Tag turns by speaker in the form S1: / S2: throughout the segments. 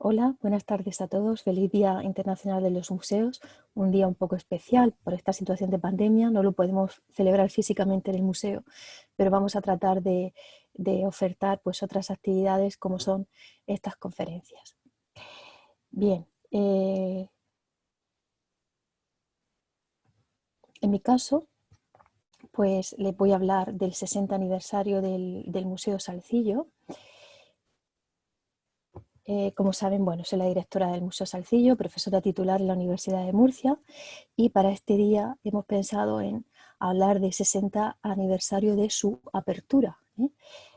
S1: Hola, buenas tardes a todos. Feliz Día Internacional de los Museos. Un día un poco especial por esta situación de pandemia. No lo podemos celebrar físicamente en el museo, pero vamos a tratar de ofertar pues, otras actividades como son estas conferencias. Bien, en mi caso, pues les voy a hablar del 60 aniversario del Museo Salcillo. Como saben, bueno, soy la directora del Museo Salcillo, profesora titular en la Universidad de Murcia, y para este día hemos pensado en hablar del 60 aniversario de su apertura.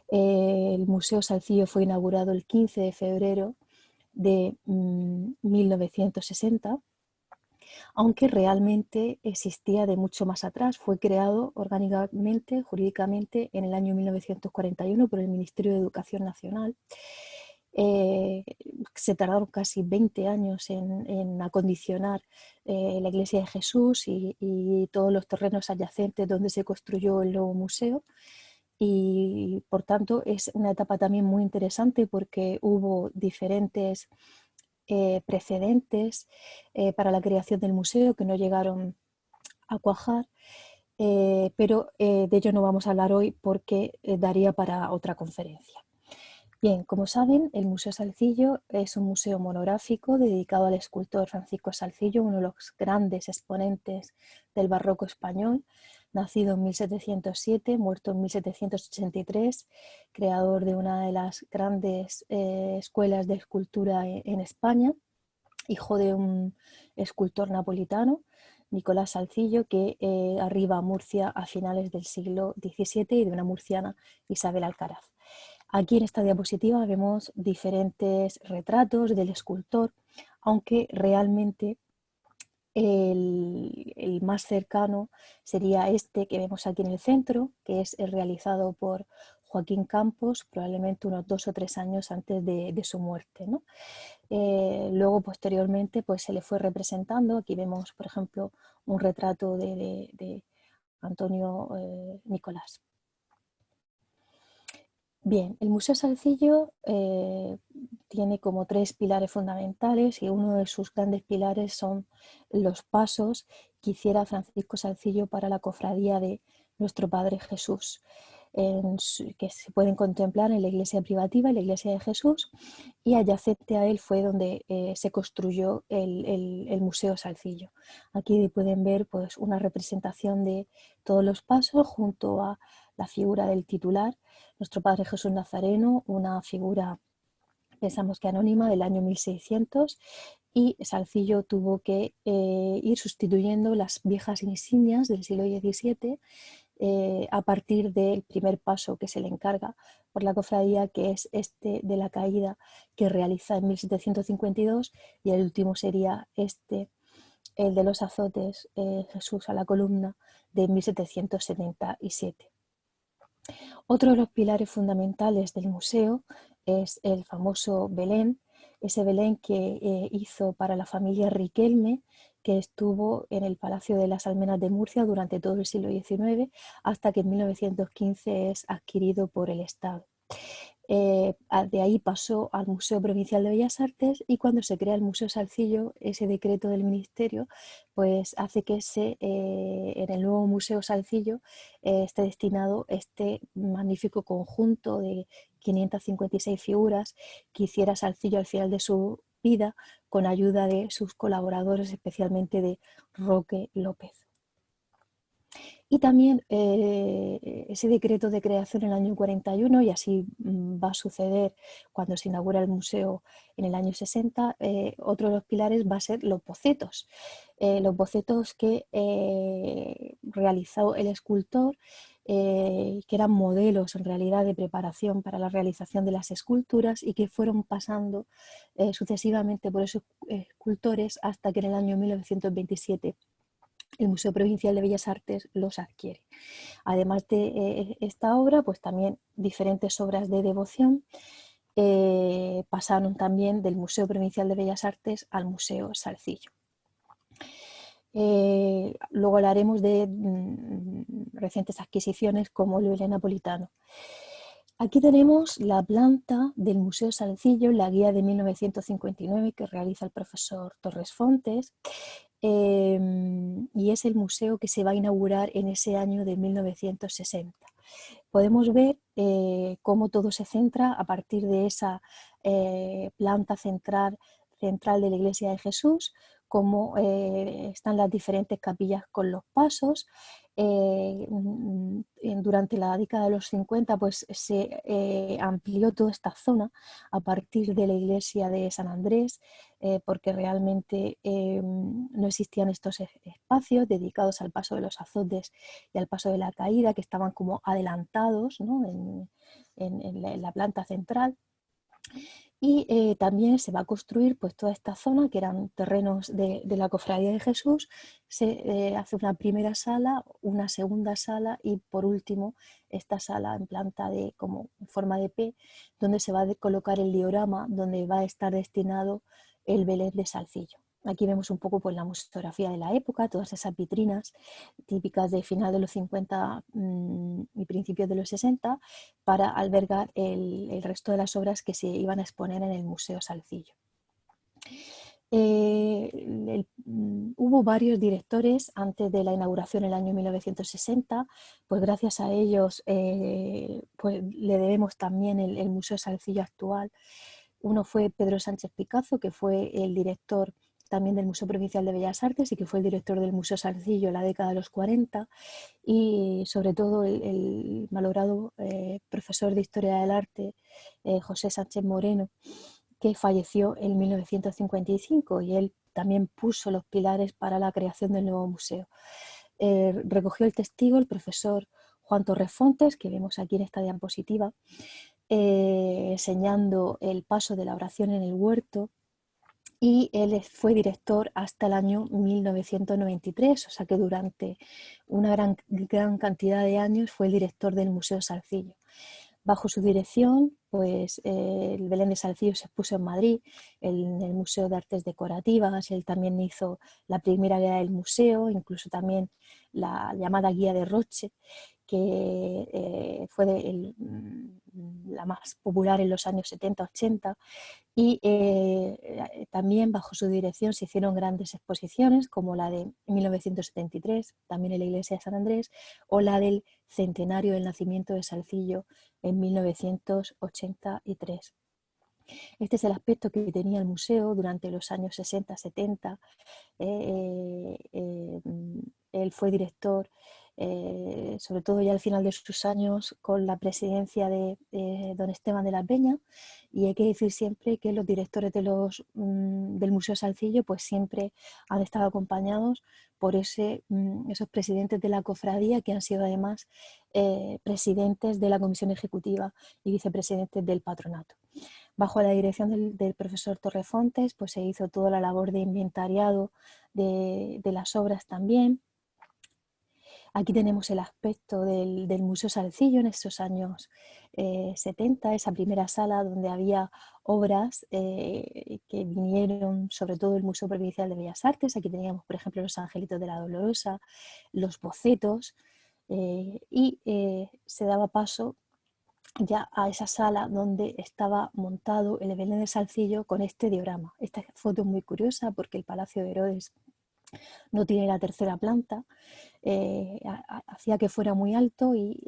S1: El Museo Salcillo fue inaugurado el 15 de febrero de 1960, aunque realmente existía de mucho más atrás. Fue creado orgánicamente, jurídicamente, en el año 1941 por el Ministerio de Educación Nacional. Se tardaron casi 20 años en acondicionar la Iglesia de Jesús y todos los terrenos adyacentes donde se construyó el nuevo museo. Y por tanto es una etapa también muy interesante porque hubo diferentes precedentes para la creación del museo que no llegaron a cuajar, pero de ello no vamos a hablar hoy porque daría para otra conferencia. Bien, como saben, el Museo Salcillo es un museo monográfico dedicado al escultor Francisco Salcillo, uno de los grandes exponentes del barroco español, nacido en 1707, muerto en 1783, creador de una de las grandes escuelas de escultura en España, hijo de un escultor napolitano, Nicolás Salcillo, que arriba a Murcia a finales del siglo XVII, y de una murciana, Isabel Alcaraz. Aquí en esta diapositiva vemos diferentes retratos del escultor, aunque realmente el más cercano sería este que vemos aquí en el centro, que es el realizado por Joaquín Campos, probablemente unos 2 o 3 años antes de su muerte, ¿no? Luego, posteriormente, pues se le fue representando. Aquí vemos, por ejemplo, un retrato de Antonio Nicolás. Bien, el Museo Salcillo tiene como 3 pilares fundamentales, y uno de sus grandes pilares son los pasos que hiciera Francisco Salcillo para la cofradía de Nuestro Padre Jesús, que se pueden contemplar en la iglesia privativa, en la iglesia de Jesús, y adyacente a él fue donde se construyó el Museo Salcillo. Aquí pueden ver pues, una representación de todos los pasos junto a la figura del titular, Nuestro Padre Jesús Nazareno, una figura, pensamos que anónima, del año 1600, y Salcillo tuvo que ir sustituyendo las viejas insignias del siglo XVII a partir del primer paso que se le encarga por la cofradía, que es este de la caída, que realiza en 1752, y el último sería este, el de los azotes, Jesús a la columna, de 1777. Otro de los pilares fundamentales del museo es el famoso Belén, ese Belén que hizo para la familia Riquelme, que estuvo en el Palacio de las Almenas de Murcia durante todo el siglo XIX, hasta que en 1915 es adquirido por el Estado. De ahí pasó al Museo Provincial de Bellas Artes, y cuando se crea el Museo Salcillo, ese decreto del Ministerio pues hace que en el nuevo Museo Salcillo esté destinado este magnífico conjunto de 556 figuras que hiciera Salcillo al final de su vida con ayuda de sus colaboradores, especialmente de Roque López. Y también ese decreto de creación en el año 41, y así va a suceder cuando se inaugura el museo en el año 60, otro de los pilares va a ser los bocetos que realizó el escultor, que eran modelos en realidad de preparación para la realización de las esculturas, y que fueron pasando sucesivamente por esos escultores hasta que en el año 1927 el Museo Provincial de Bellas Artes los adquiere. Además de esta obra, pues también diferentes obras de devoción pasaron también del Museo Provincial de Bellas Artes al Museo Salcillo. Luego hablaremos de recientes adquisiciones como el Belén napolitano. Aquí tenemos la planta del Museo Salcillo, la guía de 1959 que realiza el profesor Torres Fontes, y es el museo que se va a inaugurar en ese año de 1960. Podemos ver cómo todo se centra a partir de esa planta central de la Iglesia de Jesús, cómo están las diferentes capillas con los pasos. Durante la década de los 50 pues, se amplió toda esta zona a partir de la iglesia de San Andrés, porque realmente no existían estos espacios dedicados al paso de los azotes y al paso de la caída, que estaban como adelantados, ¿no? en la planta central. Y también se va a construir pues, toda esta zona, que eran terrenos de la Cofradía de Jesús. Se hace una primera sala, una segunda sala y por último esta sala en planta como en forma de P, donde se va a colocar el diorama, donde va a estar destinado el Belén de Salcillo. Aquí vemos un poco pues, la museografía de la época, todas esas vitrinas típicas de final de los 50 y principios de los 60, para albergar el resto de las obras que se iban a exponer en el Museo Salcillo. Hubo varios directores antes de la inauguración en el año 1960, pues gracias a ellos pues le debemos también el Museo Salcillo actual. Uno fue Pedro Sánchez Picazo, que fue el director también del Museo Provincial de Bellas Artes y que fue el director del Museo Salcillo en la década de los 40, y sobre todo el malogrado profesor de Historia del Arte, José Sánchez Moreno, que falleció en 1955, y él también puso los pilares para la creación del nuevo museo. Recogió el testigo el profesor Juan Torres Fontes, que vemos aquí en esta diapositiva, enseñando el paso de la oración en el huerto, y él fue director hasta el año 1993, o sea que durante una gran cantidad de años fue el director del Museo Salcillo. Bajo su dirección, pues el Belén de Salcillo se expuso en Madrid, en el Museo de Artes Decorativas. Él también hizo la primera guía del museo, incluso también la llamada Guía de Roche, que fue la más popular en los años 70-80, y también bajo su dirección se hicieron grandes exposiciones como la de 1973, también en la iglesia de San Andrés, o la del centenario del nacimiento de Salcillo en 1983. Este es el aspecto que tenía el museo durante los años 60-70. Él fue director, sobre todo ya al final de sus años, con la presidencia de don Esteban de la Peña, y hay que decir siempre que los directores del Museo Salcillo pues siempre han estado acompañados por esos presidentes de la cofradía, que han sido además presidentes de la comisión ejecutiva y vicepresidentes del patronato. Bajo la dirección del profesor Torrefontes pues se hizo toda la labor de inventariado de las obras también. Aquí tenemos el aspecto del Museo Salcillo en esos años 70, esa primera sala donde había obras que vinieron sobre todo del Museo Provincial de Bellas Artes. Aquí teníamos, por ejemplo, los Angelitos de la Dolorosa, los bocetos, y se daba paso ya a esa sala donde estaba montado el Belén de Salcillo con este diorama. Esta foto es muy curiosa porque el Palacio de Herodes no tiene la tercera planta, hacía que fuera muy alto y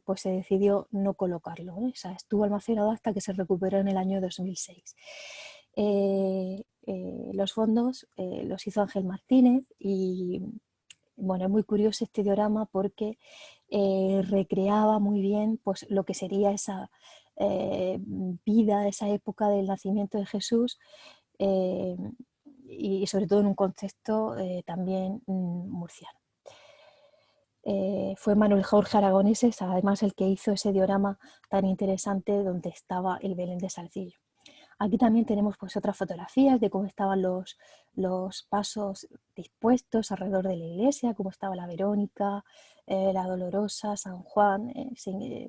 S1: pues se decidió no colocarlo, ¿no? O sea, estuvo almacenado hasta que se recuperó en el año 2006. Los fondos los hizo Ángel Martínez y bueno, es muy curioso este diorama porque recreaba muy bien pues, lo que sería esa vida, esa época del nacimiento de Jesús, eh, y sobre todo en un contexto también murciano. Fue Manuel Jorge Aragoneses, además, el que hizo ese diorama tan interesante donde estaba el Belén de Salcillo. Aquí también tenemos pues, otras fotografías de cómo estaban los pasos dispuestos alrededor de la iglesia, cómo estaba la Verónica, la Dolorosa, San Juan,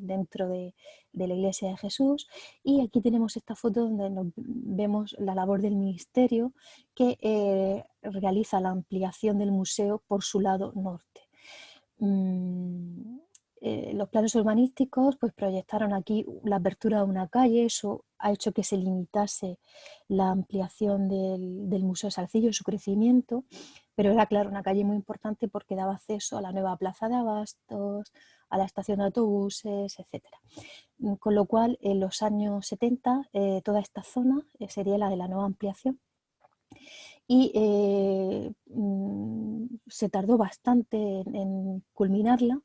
S1: dentro de la iglesia de Jesús. Y aquí tenemos esta foto donde vemos la labor del ministerio, que realiza la ampliación del museo por su lado norte. los planos urbanísticos pues proyectaron aquí la apertura de una calle. Eso ha hecho que se limitase la ampliación del Museo Salcillo, su crecimiento, pero era, claro, una calle muy importante porque daba acceso a la nueva plaza de abastos, a la estación de autobuses, etcétera. Con lo cual, en los años 70, toda esta zona sería la de la nueva ampliación, y se tardó bastante en culminarla.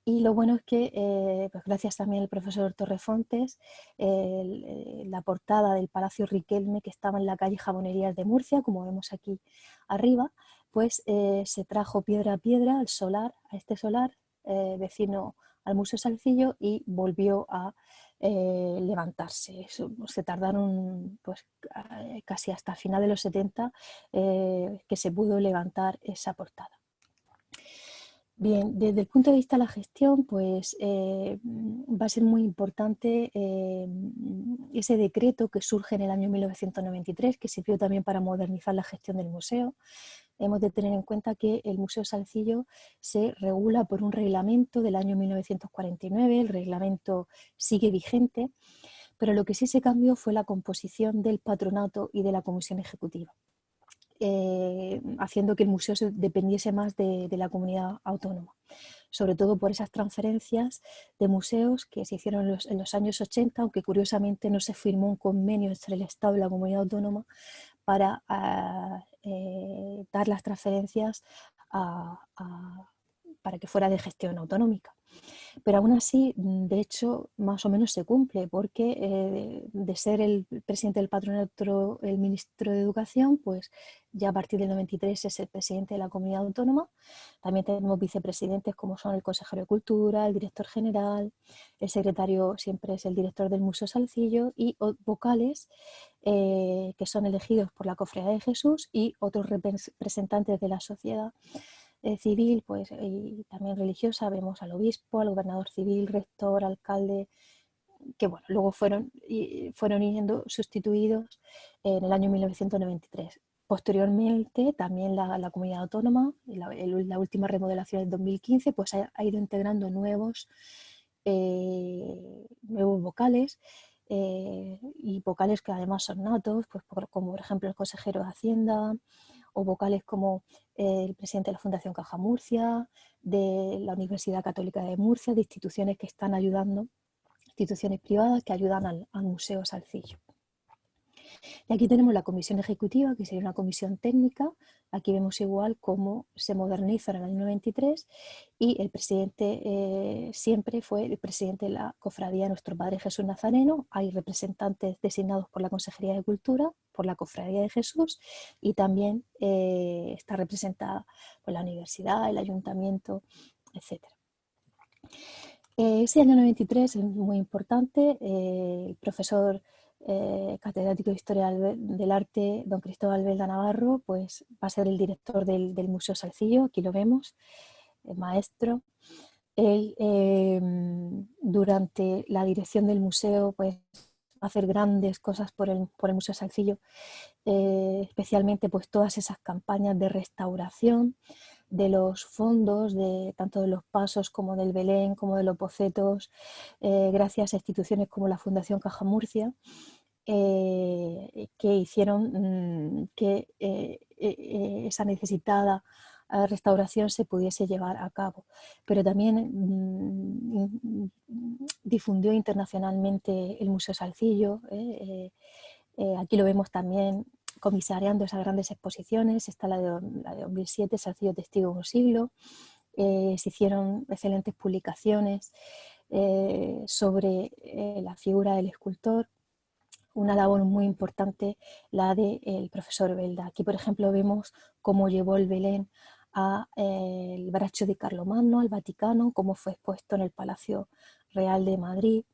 S1: Y lo bueno es que, pues gracias también al profesor Torrefontes, la portada del Palacio Riquelme, que estaba en la calle Jabonerías de Murcia, como vemos aquí arriba, pues se trajo piedra a piedra al solar, a este solar vecino al Museo Salcillo, y volvió a levantarse. Se tardaron pues, casi hasta el final de los 70 que se pudo levantar esa portada. Bien, desde el punto de vista de la gestión, pues va a ser muy importante ese decreto que surge en el año 1993, que sirvió también para modernizar la gestión del museo. Hemos de tener en cuenta que el Museo Salcillo se regula por un reglamento del año 1949, el reglamento sigue vigente, pero lo que sí se cambió fue la composición del patronato y de la comisión ejecutiva. Haciendo que el museo dependiese más de la comunidad autónoma, sobre todo por esas transferencias de museos que se hicieron en los años 80, aunque curiosamente no se firmó un convenio entre el Estado y la comunidad autónoma para dar las transferencias para que fuera de gestión autonómica. Pero aún así, de hecho, más o menos se cumple, porque de ser el presidente del patronato el ministro de Educación, pues ya a partir del 93 es el presidente de la comunidad autónoma. También tenemos vicepresidentes como son el consejero de Cultura, el director general, el secretario siempre es el director del Museo Salcillo, y vocales que son elegidos por la Cofradía de Jesús y otros representantes de la sociedad civil, pues, y también religiosa. Vemos al obispo, al gobernador civil, rector, alcalde, que bueno, luego fueron siendo sustituidos en el año 1993. Posteriormente, también la comunidad autónoma, la última remodelación del 2015, pues ha ido integrando nuevos vocales, y vocales que además son natos, pues como por ejemplo el consejero de Hacienda, o vocales como el presidente de la Fundación Caja Murcia, de la Universidad Católica de Murcia, de instituciones que están ayudando, instituciones privadas que ayudan al Museo Salcillo. Y aquí tenemos la comisión ejecutiva, que sería una comisión técnica. Aquí vemos igual cómo se moderniza en el año 93, y el presidente siempre fue el presidente de la Cofradía de Nuestro Padre Jesús Nazareno. Hay representantes designados por la Consejería de Cultura, por la Cofradía de Jesús, y también está representada por la universidad, el ayuntamiento, etc. Ese año 93 es muy importante. El profesor catedrático de Historia del Arte, don Cristóbal Belda Navarro, pues va a ser el director del Museo Salcillo. Aquí lo vemos, el maestro. Él, durante la dirección del museo, pues va a hacer grandes cosas por el Museo Salcillo, especialmente pues todas esas campañas de restauración de los fondos, tanto de los pasos como del Belén, como de los bocetos, gracias a instituciones como la Fundación Caja Murcia, que hicieron que esa necesitada restauración se pudiese llevar a cabo. Pero también difundió internacionalmente el Museo Salcillo. Aquí lo vemos también comisariando esas grandes exposiciones. Está la de 2007, Salcillo Testigo de un siglo. Se hicieron excelentes publicaciones sobre la figura del escultor. Una labor muy importante la del profesor Belda. Aquí, por ejemplo, vemos cómo llevó el Belén al Braccio di Carlomagno, al Vaticano, cómo fue expuesto en el Palacio Real de Madrid,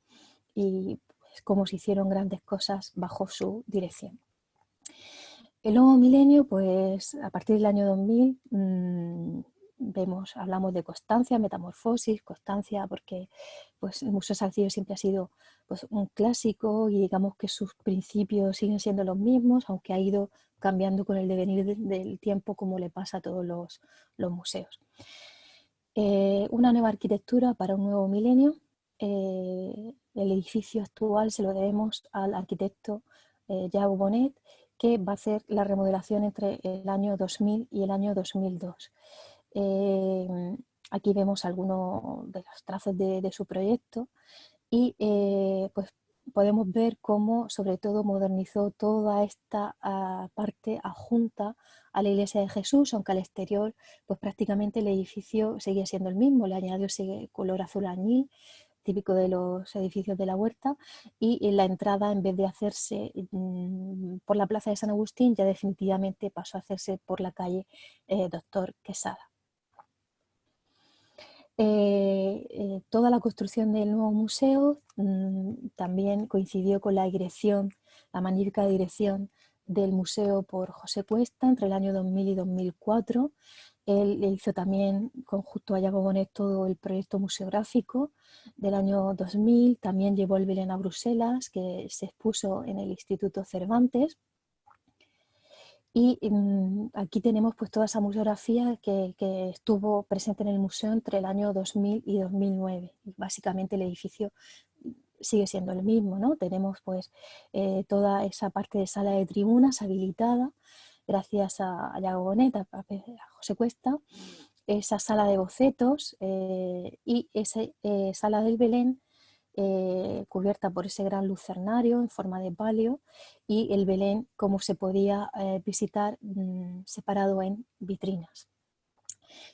S1: y pues, cómo se hicieron grandes cosas bajo su dirección. El nuevo milenio, pues a partir del año 2000, hablamos de constancia, metamorfosis, constancia, porque pues, el Museo Salcillo siempre ha sido pues, un clásico, y digamos que sus principios siguen siendo los mismos, aunque ha ido cambiando con el devenir del tiempo, como le pasa a todos los museos. Una nueva arquitectura para un nuevo milenio. El edificio actual se lo debemos al arquitecto Yago Bonet, que va a hacer la remodelación entre el año 2000 y el año 2002. Aquí vemos algunos de los trazos de su proyecto y pues podemos ver cómo sobre todo modernizó toda esta parte adjunta a la iglesia de Jesús, aunque al exterior pues prácticamente el edificio seguía siendo el mismo, le añadió ese color azul añil típico de los edificios de la Huerta, y en la entrada, en vez de hacerse por la plaza de San Agustín, ya definitivamente pasó a hacerse por la calle Doctor Quesada. Toda la construcción del nuevo museo también coincidió con la dirección, la magnífica dirección del museo por José Cuesta entre el año 2000 y 2004. Él hizo también, junto a Yago Bonet, todo el proyecto museográfico del año 2000. También llevó el Belén a Bruselas, que se expuso en el Instituto Cervantes. Y aquí tenemos pues toda esa museografía que estuvo presente en el museo entre el año 2000 y 2009. Y básicamente el edificio sigue siendo el mismo, ¿no? Tenemos pues toda esa parte de sala de tribunas habilitada gracias a Yago Bonet, a José Cuesta, esa sala de bocetos y esa sala del Belén cubierta por ese gran lucernario en forma de palio, y el Belén como se podía visitar separado en vitrinas.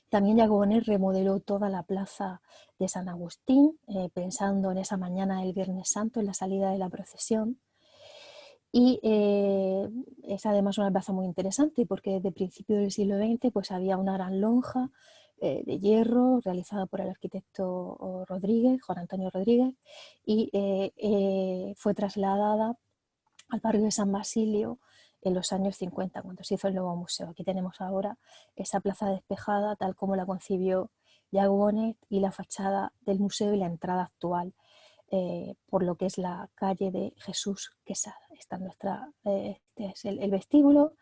S1: También Yago Bonet remodeló toda la plaza de San Agustín, pensando en esa mañana del Viernes Santo, en la salida de la procesión. Y es además una plaza muy interesante porque desde principios del siglo XX pues había una gran lonja de hierro realizada por el arquitecto Rodríguez, Juan Antonio Rodríguez, y fue trasladada al barrio de San Basilio en los años 50, cuando se hizo el nuevo museo. Aquí tenemos ahora esa plaza despejada tal como la concibió Yago Bonet, y la fachada del museo y la entrada actual por lo que es la calle de Jesús Quesada. Este es el vestíbulo,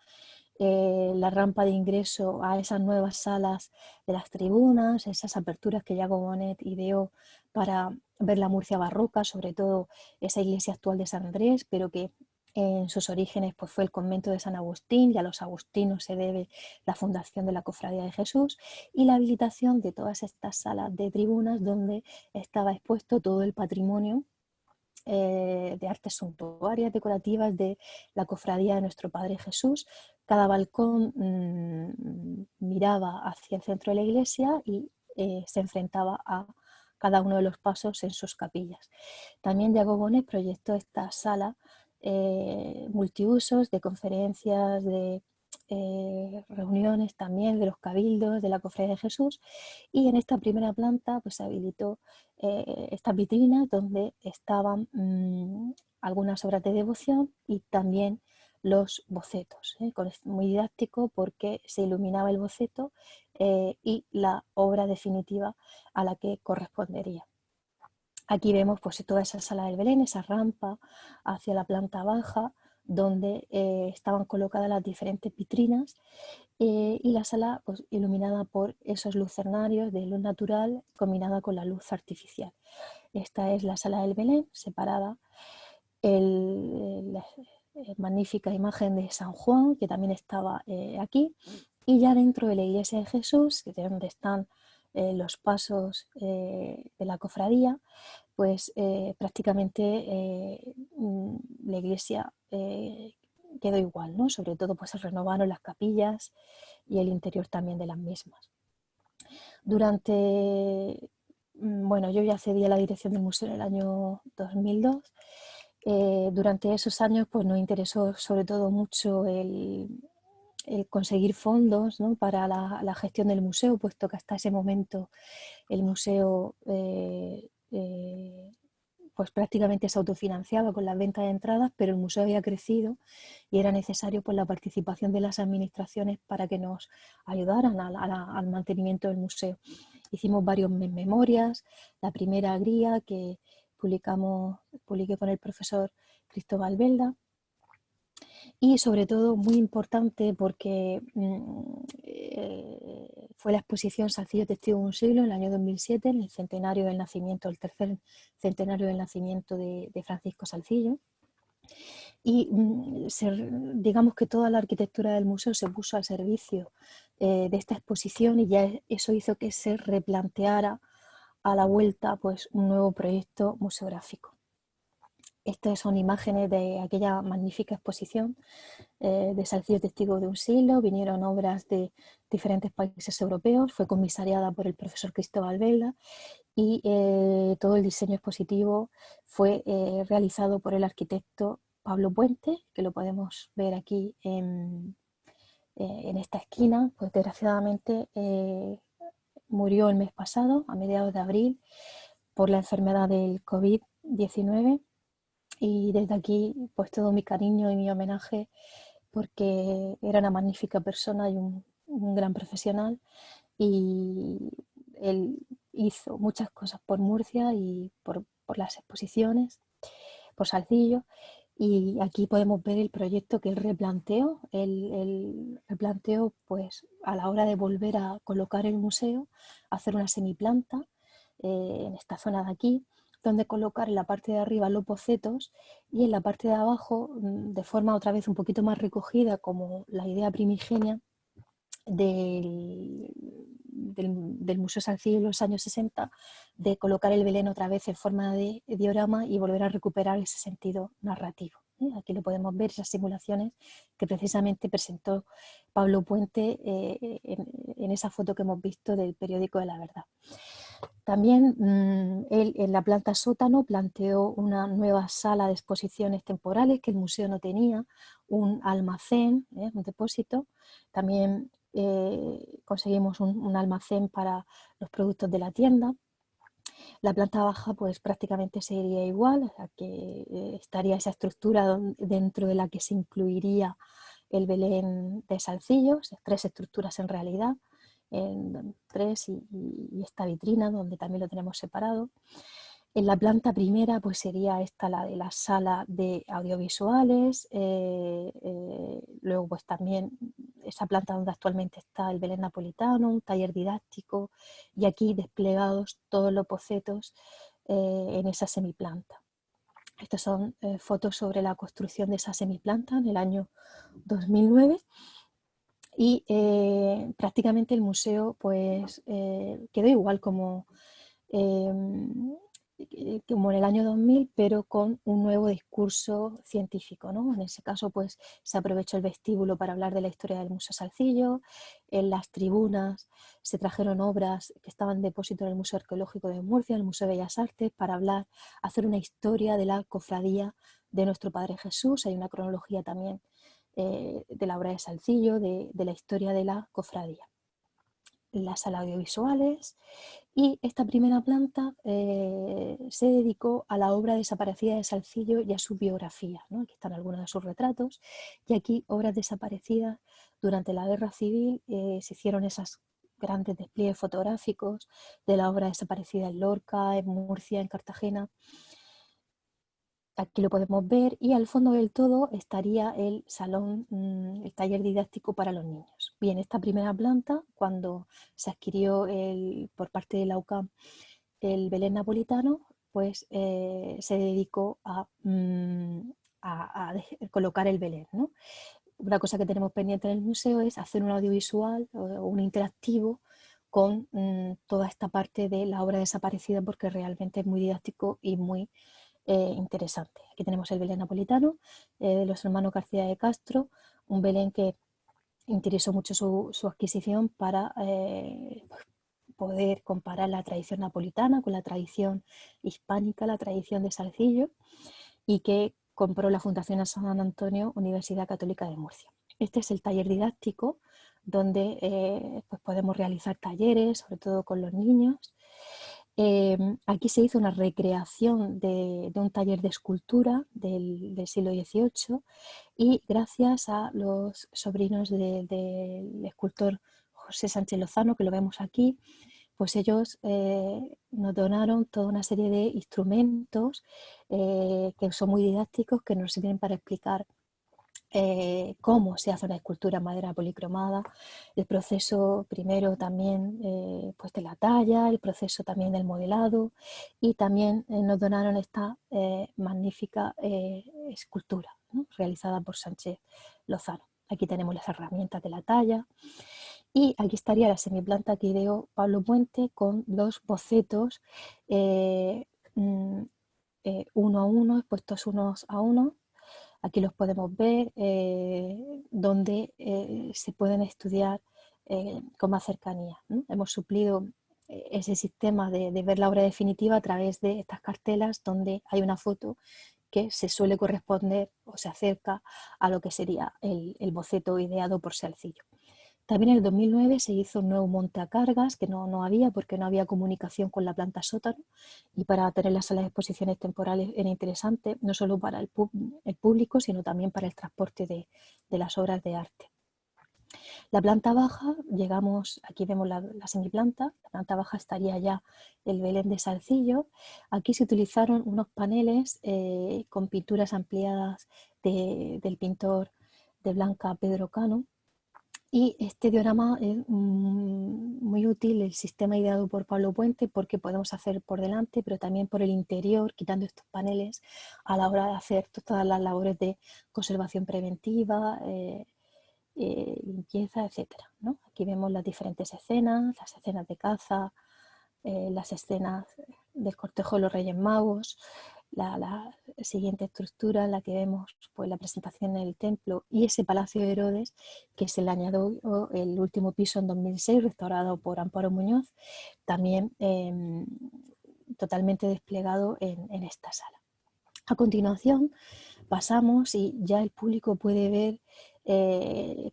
S1: la rampa de ingreso a esas nuevas salas de las tribunas, esas aperturas que Yago Bonet ideó para ver la Murcia barroca, sobre todo esa iglesia actual de San Andrés, pero que en sus orígenes pues, fue el convento de San Agustín, y a los agustinos se debe la fundación de la Cofradía de Jesús, y la habilitación de todas estas salas de tribunas donde estaba expuesto todo el patrimonio de artes suntuarias decorativas de la Cofradía de Nuestro Padre Jesús. Cada balcón miraba hacia el centro de la iglesia y se enfrentaba a cada uno de los pasos en sus capillas. También Yago Bonet proyectó esta sala multiusos de conferencias, de reuniones también de los cabildos de la Cofradía de Jesús, y en esta primera planta pues se habilitó estas vitrinas donde estaban algunas obras de devoción y también los bocetos, muy didáctico porque se iluminaba el boceto y la obra definitiva a la que correspondería. Aquí vemos pues toda esa sala del Belén, esa rampa hacia la planta baja donde estaban colocadas las diferentes vitrinas y la sala pues, iluminada por esos lucernarios de luz natural combinada con la luz artificial. Esta es la sala del Belén, separada la magnífica imagen de San Juan, que también estaba aquí, y ya dentro de la iglesia de Jesús, que es donde están los pasos de la cofradía, pues prácticamente la iglesia quedó igual, ¿no? Sobre todo pues se renovaron las capillas y el interior también de las mismas. Bueno, yo ya cedí a la dirección del museo en el año 2002. Durante esos años pues nos interesó sobre todo mucho el conseguir fondos, ¿no? Para la gestión del museo, puesto que hasta ese momento el museo pues prácticamente se autofinanciaba con las ventas de entradas, pero el museo había crecido y era necesario pues, la participación de las administraciones para que nos ayudaran al mantenimiento del museo. Hicimos varios memorias, la primera guía que publiqué con el profesor Cristóbal Belda, Y sobre todo muy importante porque fue la exposición Salcillo Testigo de un siglo en el año 2007, en el centenario del nacimiento, el tercer centenario del nacimiento de Francisco Salcillo. Y digamos que toda la arquitectura del museo se puso al servicio de esta exposición, y ya eso hizo que se replanteara a la vuelta pues un nuevo proyecto museográfico. Estas son imágenes de aquella magnífica exposición de Salcillo Testigo de un siglo. Vinieron obras de diferentes países europeos, fue comisariada por el profesor Cristóbal Vela, y todo el diseño expositivo fue realizado por el arquitecto Pablo Puente, que lo podemos ver aquí en esta esquina. Pues desgraciadamente murió el mes pasado, a mediados de abril, por la enfermedad del COVID-19, y desde aquí pues todo mi cariño y mi homenaje, porque era una magnífica persona y un gran profesional, y él hizo muchas cosas por Murcia y por las exposiciones, por Salcillo. Y aquí podemos ver el proyecto que él replanteó. Él replanteó pues a la hora de volver a colocar el museo, hacer una semiplanta en esta zona de aquí, donde colocar en la parte de arriba los bocetos y en la parte de abajo, de forma otra vez un poquito más recogida, como la idea primigenia del Museo Salcillo en los años 60, de colocar el Belén otra vez en forma de diorama y volver a recuperar ese sentido narrativo. Aquí lo podemos ver, esas simulaciones que precisamente presentó Pablo Puente en esa foto que hemos visto del periódico de La Verdad. También él en la planta sótano planteó una nueva sala de exposiciones temporales que el museo no tenía, un almacén, un depósito. También conseguimos un almacén para los productos de la tienda. La planta baja pues prácticamente seguiría igual, o sea que estaría esa estructura dentro de la que se incluiría el Belén de Salcillo, 3 estructuras en realidad, en 3 y esta vitrina donde también lo tenemos separado. En la planta primera pues sería esta la de la sala de audiovisuales, luego pues también esa planta donde actualmente está el Belén napolitano, un taller didáctico, y aquí desplegados todos los bocetos en esa semiplanta. Estas son fotos sobre la construcción de esa semiplanta en el año 2009. Y prácticamente el museo pues quedó igual como en el año 2000, pero con un nuevo discurso científico, ¿no? En ese caso pues se aprovechó el vestíbulo para hablar de la historia del Museo Salcillo. En las tribunas se trajeron obras que estaban en depósito en el Museo Arqueológico de Murcia, en el Museo de Bellas Artes, para hacer una historia de la cofradía de nuestro Padre Jesús. Hay una cronología también de la obra de Salcillo, de la historia de la cofradía. Las salas audiovisuales, y esta primera planta se dedicó a la obra desaparecida de Salcillo y a su biografía, ¿no? Aquí están algunos de sus retratos, y aquí obras desaparecidas durante la Guerra Civil. Se hicieron esos grandes despliegues fotográficos de la obra desaparecida en Lorca, en Murcia, en Cartagena. Aquí lo podemos ver, y al fondo del todo estaría el salón, el taller didáctico para los niños. Bien, esta primera planta, cuando se adquirió por parte de la UCAM el Belén napolitano, pues se dedicó a colocar el Belén, ¿no? Una cosa que tenemos pendiente en el museo es hacer un audiovisual o un interactivo con toda esta parte de la obra desaparecida, porque realmente es muy didáctico y muy interesante. Aquí tenemos el Belén napolitano de los hermanos García de Castro, un Belén que interesó mucho su adquisición para poder comparar la tradición napolitana con la tradición hispánica, la tradición de Salcillo, y que compró la Fundación San Antonio, Universidad Católica de Murcia. Este es el taller didáctico donde pues podemos realizar talleres, sobre todo con los niños. Aquí se hizo una recreación de un taller de escultura del siglo XVIII, y gracias a los sobrinos del escultor José Sánchez Lozano, que lo vemos aquí, pues ellos nos donaron toda una serie de instrumentos que son muy didácticos, que nos sirven para explicar cómo se hace una escultura en madera policromada, el proceso primero también pues de la talla, el proceso también del modelado, y también nos donaron esta magnífica escultura, ¿no?, realizada por Sánchez Lozano. Aquí tenemos las herramientas de la talla, y aquí estaría la semiplanta que ideó Pablo Puente con dos bocetos mm, uno a uno, expuestos unos a uno. Aquí los podemos ver, donde se pueden estudiar con más cercanía, ¿no? Hemos suplido ese sistema de ver la obra definitiva a través de estas cartelas, donde hay una foto que se suele corresponder o se acerca a lo que sería el boceto ideado por Salcillo. También en el 2009 se hizo un nuevo montacargas, que no había porque no había comunicación con la planta sótano, y para tener las salas de exposiciones temporales era interesante, no solo para el público, sino también para el transporte de las obras de arte. La planta baja, llegamos, aquí vemos la semiplanta, la planta baja estaría ya el Belén de Salcillo. Aquí se utilizaron unos paneles con pinturas ampliadas del pintor de Blanca Pedro Cano. Y este diorama es muy útil, el sistema ideado por Pablo Puente, porque podemos hacer por delante, pero también por el interior, quitando estos paneles, a la hora de hacer todas las labores de conservación preventiva, limpieza, etc., ¿no? Aquí vemos las diferentes escenas, las escenas de caza, las escenas del cortejo de los Reyes Magos, la siguiente estructura en la que vemos pues, la presentación en el templo y ese Palacio de Herodes, que se le añadió el último piso en 2006, restaurado por Amparo Muñoz, también totalmente desplegado en esta sala. A continuación pasamos y ya el público puede ver,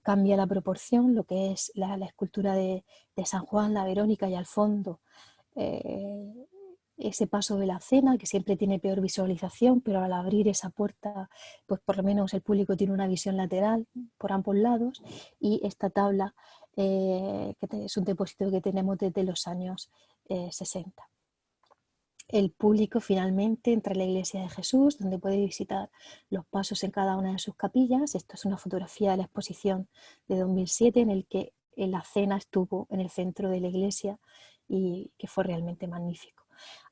S1: cambia la proporción, lo que es la escultura de San Juan, la Verónica, y al fondo ese paso de la cena, que siempre tiene peor visualización, pero al abrir esa puerta, pues por lo menos el público tiene una visión lateral por ambos lados, y esta tabla, que es un depósito que tenemos desde los años 60. El público finalmente entra en la Iglesia de Jesús, donde puede visitar los pasos en cada una de sus capillas. Esto es una fotografía de la exposición de 2007, en el que la cena estuvo en el centro de la iglesia y que fue realmente magnífico.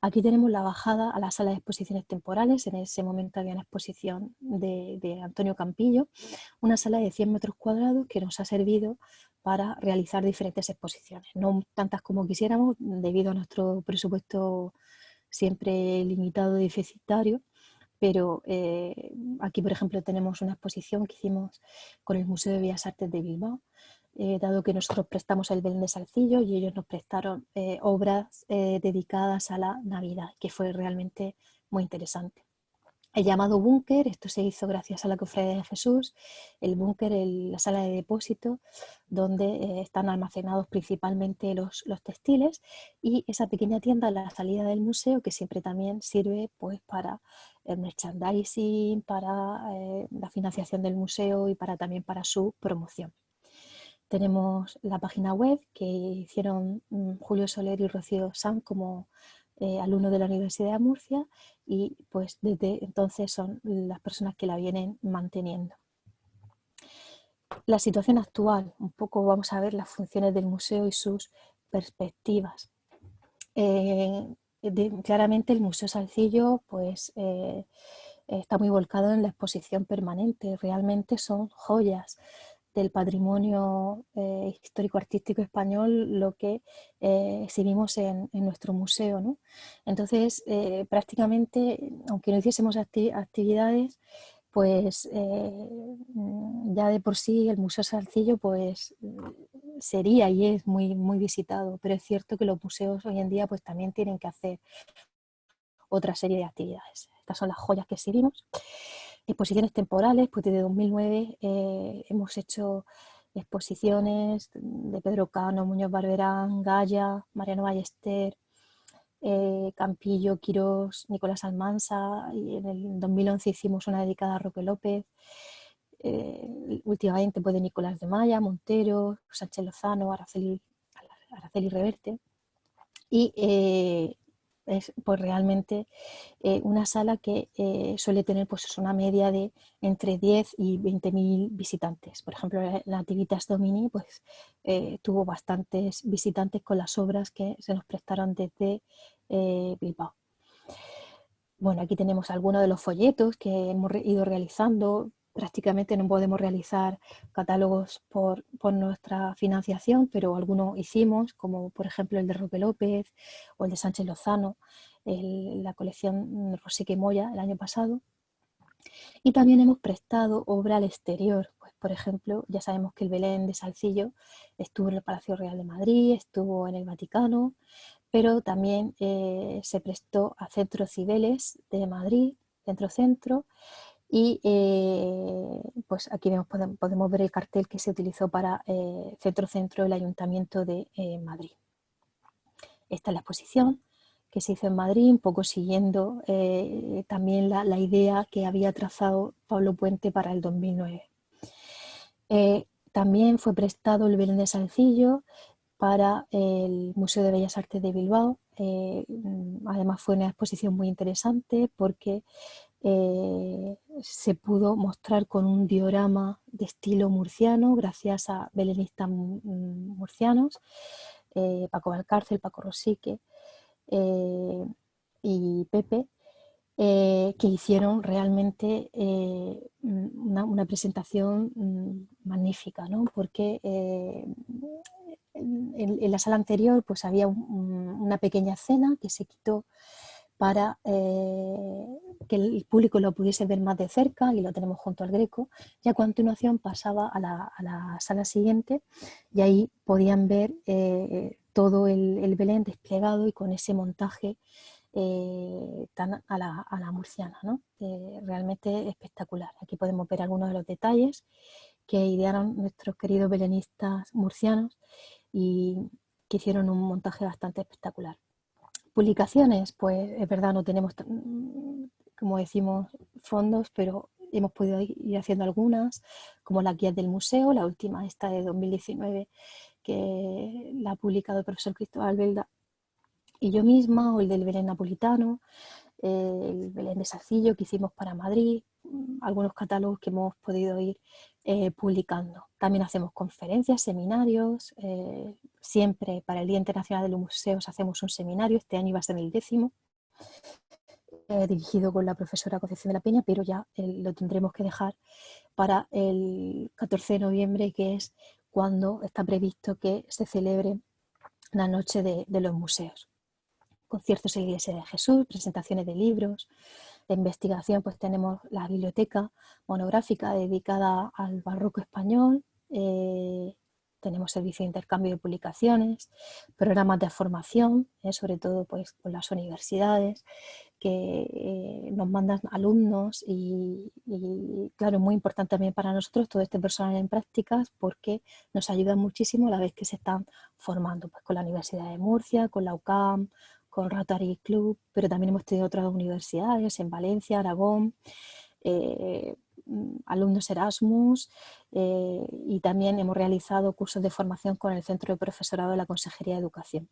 S1: Aquí tenemos la bajada a la sala de exposiciones temporales. En ese momento había una exposición de Antonio Campillo, una sala de 100 metros cuadrados que nos ha servido para realizar diferentes exposiciones, no tantas como quisiéramos debido a nuestro presupuesto siempre limitado y deficitario, pero aquí, por ejemplo, tenemos una exposición que hicimos con el Museo de Bellas Artes de Bilbao, dado que nosotros prestamos el Belén de Salcillo y ellos nos prestaron obras dedicadas a la Navidad, que fue realmente muy interesante. El llamado búnker, esto se hizo gracias a la Cofradía de Jesús, el búnker, la sala de depósito, donde están almacenados principalmente los textiles, y esa pequeña tienda a la salida del museo, que siempre también sirve pues, para el merchandising, para la financiación del museo y también para su promoción. Tenemos la página web que hicieron Julio Soler y Rocío Sanz como alumnos de la Universidad de Murcia, y pues desde entonces son las personas que la vienen manteniendo. La situación actual, un poco vamos a ver las funciones del museo y sus perspectivas. Claramente el Museo Salcillo pues, está muy volcado en la exposición permanente, realmente son joyas del patrimonio histórico-artístico español lo que exhibimos en nuestro museo, ¿no? Entonces, prácticamente, aunque no hiciésemos actividades, pues ya de por sí el Museo Salcillo pues, sería y es muy, muy visitado, pero es cierto que los museos hoy en día pues, también tienen que hacer otra serie de actividades. Estas son las joyas que exhibimos. Exposiciones temporales, pues desde 2009 hemos hecho exposiciones de Pedro Cano, Muñoz Barberán, Gaya, Mariano Ballester, Campillo, Quirós, Nicolás Almansa, y en el 2011 hicimos una dedicada a Roque López, últimamente pues de Nicolás de Maya, Montero, Sánchez Lozano, Araceli Reverte, y es pues realmente una sala que suele tener pues una media de entre 10 y 20.000 visitantes. Por ejemplo, la Nativitas Domini pues, tuvo bastantes visitantes con las obras que se nos prestaron desde Bilbao. Bueno, aquí tenemos algunos de los folletos que hemos ido realizando. Prácticamente no podemos realizar catálogos por nuestra financiación, pero algunos hicimos, como por ejemplo el de Roque López o el de Sánchez Lozano, la colección Rosique Moya el año pasado. Y también hemos prestado obra al exterior. Pues, por ejemplo, ya sabemos que el Belén de Salcillo estuvo en el Palacio Real de Madrid, estuvo en el Vaticano, pero también se prestó a Centro Cibeles de Madrid, centro-centro, y pues aquí podemos ver el cartel que se utilizó para centro-centro del Ayuntamiento de Madrid. Esta es la exposición que se hizo en Madrid, un poco siguiendo también la idea que había trazado Pablo Puente para el 2009. También fue prestado el Belén de Salcillo para el Museo de Bellas Artes de Bilbao. Además fue una exposición muy interesante porque se pudo mostrar con un diorama de estilo murciano gracias a belenistas murcianos, Paco Valcárcel, Paco Rosique y Pepe, que hicieron realmente una presentación magnífica, ¿no? Porque en la sala anterior pues había una pequeña escena que se quitó para que el público lo pudiese ver más de cerca, y lo tenemos junto al Greco, y a continuación pasaba a la sala siguiente y ahí podían ver todo el Belén desplegado y con ese montaje tan a la murciana, ¿no? Realmente espectacular. Aquí podemos ver algunos de los detalles que idearon nuestros queridos belenistas murcianos y que hicieron un montaje bastante espectacular. Publicaciones, pues es verdad, no tenemos, como decimos, fondos, pero hemos podido ir haciendo algunas, como las guías del museo, la última, esta de 2019, que la ha publicado el profesor Cristóbal Belda y yo misma, o el del Belén napolitano, el Belén de Salcillo que hicimos para Madrid, algunos catálogos que hemos podido ir publicando. También hacemos conferencias, seminarios, siempre para el Día Internacional de los Museos hacemos un seminario, este año iba a ser el 10º, dirigido con la profesora Concepción de la Peña, pero ya lo tendremos que dejar para el 14 de noviembre, que es cuando está previsto que se celebre la Noche de los Museos. Conciertos en la Iglesia de Jesús, presentaciones de libros. De investigación pues tenemos la biblioteca monográfica dedicada al barroco español, tenemos servicio de intercambio de publicaciones, programas de formación, sobre todo pues con las universidades que nos mandan alumnos y claro, muy importante también para nosotros todo este personal en prácticas porque nos ayuda muchísimo a la vez que se están formando pues con la Universidad de Murcia, con la UCAM, con Rotary Club, pero también hemos tenido otras universidades en Valencia, Aragón, alumnos Erasmus, y también hemos realizado cursos de formación con el Centro de Profesorado de la Consejería de Educación.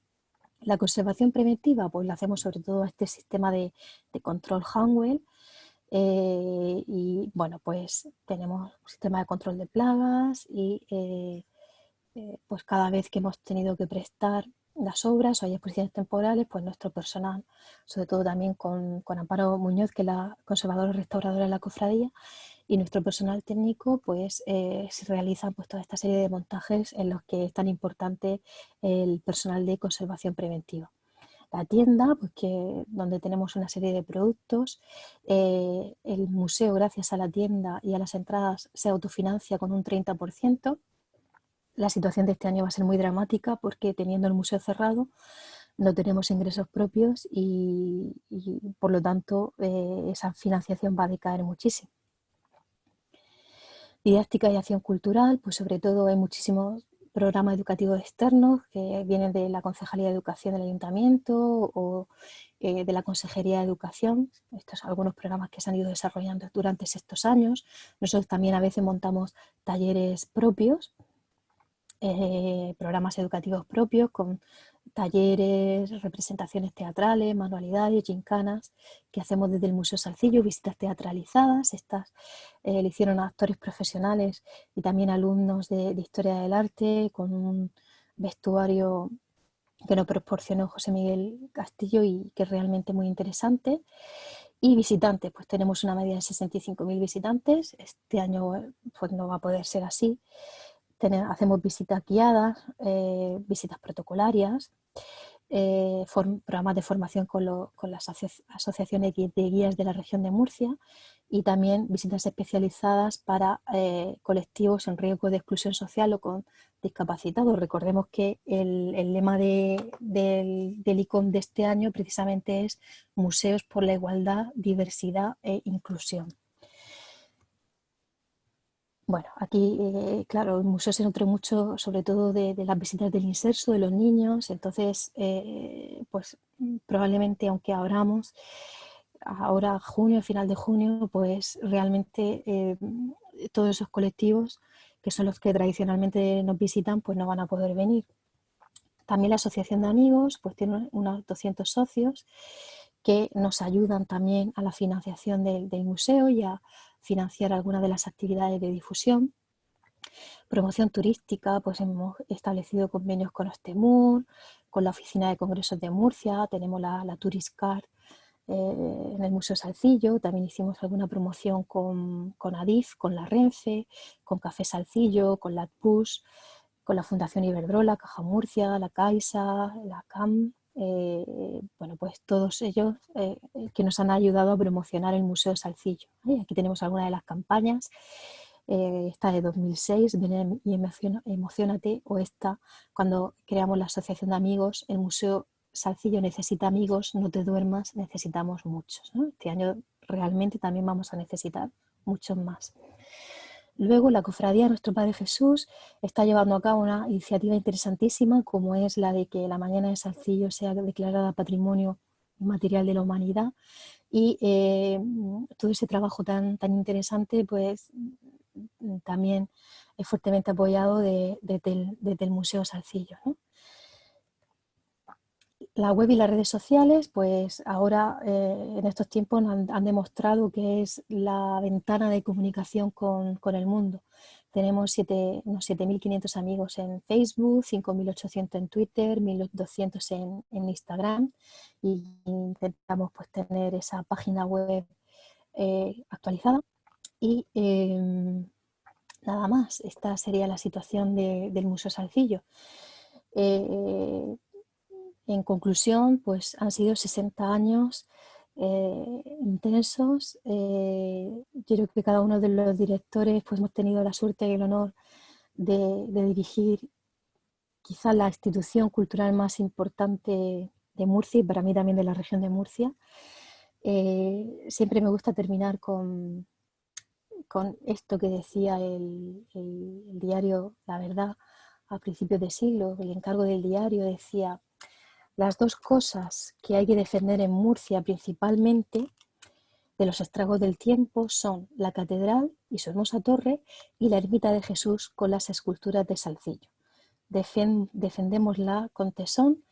S1: La conservación preventiva pues la hacemos sobre todo a este sistema de control Hanwell, y bueno, pues tenemos un sistema de control de plagas y pues cada vez que hemos tenido que prestar las obras o hay exposiciones temporales, pues nuestro personal, sobre todo también con Amparo Muñoz, que es la conservadora restauradora de la cofradía, y nuestro personal técnico, pues se realizan pues toda esta serie de montajes en los que es tan importante el personal de conservación preventiva. La tienda, pues donde tenemos una serie de productos, el museo, gracias a la tienda y a las entradas, se autofinancia con un 30%. La situación de este año va a ser muy dramática porque teniendo el museo cerrado no tenemos ingresos propios y por lo tanto esa financiación va a decaer muchísimo. Didáctica y acción cultural, pues sobre todo hay muchísimos programas educativos externos que vienen de la Concejalía de Educación del Ayuntamiento o de la Consejería de Educación. Estos son algunos programas que se han ido desarrollando durante estos años. Nosotros también a veces montamos talleres propios, programas educativos propios con talleres, representaciones teatrales, manualidades, gincanas, que hacemos desde el Museo Salcillo, visitas teatralizadas. Estas le hicieron a actores profesionales y también alumnos de Historia del Arte, con un vestuario que nos proporcionó José Miguel Castillo y que es realmente muy interesante. Y visitantes, pues tenemos una media de 65.000 visitantes. Este año pues no va a poder ser así. Hacemos visitas guiadas, visitas protocolarias, programas de formación con las asociaciones de guías de la región de Murcia y también visitas especializadas para colectivos en riesgo de exclusión social o con discapacitados. Recordemos que el lema del ICOM de este año precisamente es Museos por la Igualdad, Diversidad e Inclusión. Bueno, aquí, claro, el museo se nutre mucho, sobre todo de las visitas del inserso, de los niños, entonces, pues probablemente aunque abramos ahora junio, final de junio, pues realmente todos esos colectivos, que son los que tradicionalmente nos visitan, pues no van a poder venir. También la Asociación de Amigos, pues tiene unos 200 socios que nos ayudan también a la financiación del museo y a financiar algunas de las actividades de difusión. Promoción turística, pues hemos establecido convenios con Ostemur, con la Oficina de Congresos de Murcia, tenemos la Tourist Card en el Museo Salcillo, también hicimos alguna promoción con Adif, con la Renfe, con Café Salcillo, con la ATPUS, con la Fundación Iberdrola, Caja Murcia, la Caixa, la CAM, bueno, pues todos ellos que nos han ayudado a promocionar el Museo Salcillo. Aquí tenemos algunas de las campañas, esta de 2006, Ven y emocionate, o esta cuando creamos la Asociación de Amigos, el Museo Salcillo necesita amigos, no te duermas, necesitamos muchos, ¿no? Este año realmente también vamos a necesitar muchos más. Luego la Cofradía de Nuestro Padre Jesús está llevando a cabo una iniciativa interesantísima, como es la de que la Mañana de Salcillo sea declarada Patrimonio Material de la Humanidad, y todo ese trabajo tan interesante pues también es fuertemente apoyado desde el Museo Salcillo, ¿no? La web y las redes sociales, pues ahora en estos tiempos han demostrado que es la ventana de comunicación con el mundo. Tenemos unos 7.500 amigos en Facebook, 5.800 en Twitter, 1.200 en Instagram, y intentamos pues tener esa página web actualizada. Y nada más, esta sería la situación del Museo Salcillo. En conclusión, pues han sido 60 años intensos. Yo creo que cada uno de los directores pues, hemos tenido la suerte y el honor de dirigir quizá la institución cultural más importante de Murcia y para mí también de la región de Murcia. Siempre me gusta terminar con esto que decía el diario La Verdad a principios de siglo. El encargo del diario decía: las dos cosas que hay que defender en Murcia principalmente de los estragos del tiempo son la catedral y su hermosa torre y la ermita de Jesús con las esculturas de Salcillo. Defendémosla con tesón,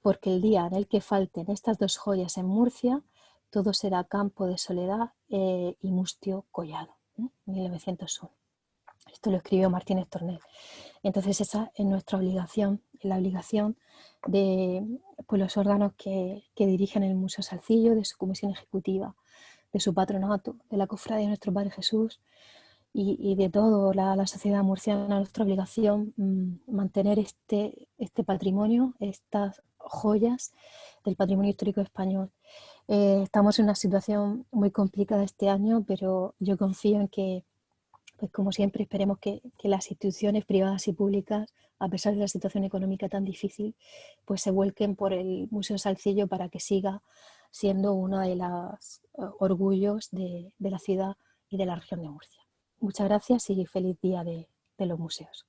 S1: porque el día en el que falten estas dos joyas en Murcia, todo será campo de soledad y mustio collado. 1901. Esto lo escribió Martínez Tornel. Entonces esa es nuestra obligación, la obligación de pues, los órganos que dirigen el Museo Salcillo, de su comisión ejecutiva, de su patronato, de la Cofradía de Nuestro Padre Jesús y de toda la sociedad murciana. Nuestra obligación mantener este patrimonio, estas joyas del patrimonio histórico español. Estamos en una situación muy complicada este año, pero yo confío en que, pues como siempre, esperemos que las instituciones privadas y públicas, a pesar de la situación económica tan difícil, pues se vuelquen por el Museo Salcillo para que siga siendo uno de los orgullos de la ciudad y de la región de Murcia. Muchas gracias y feliz día de los museos.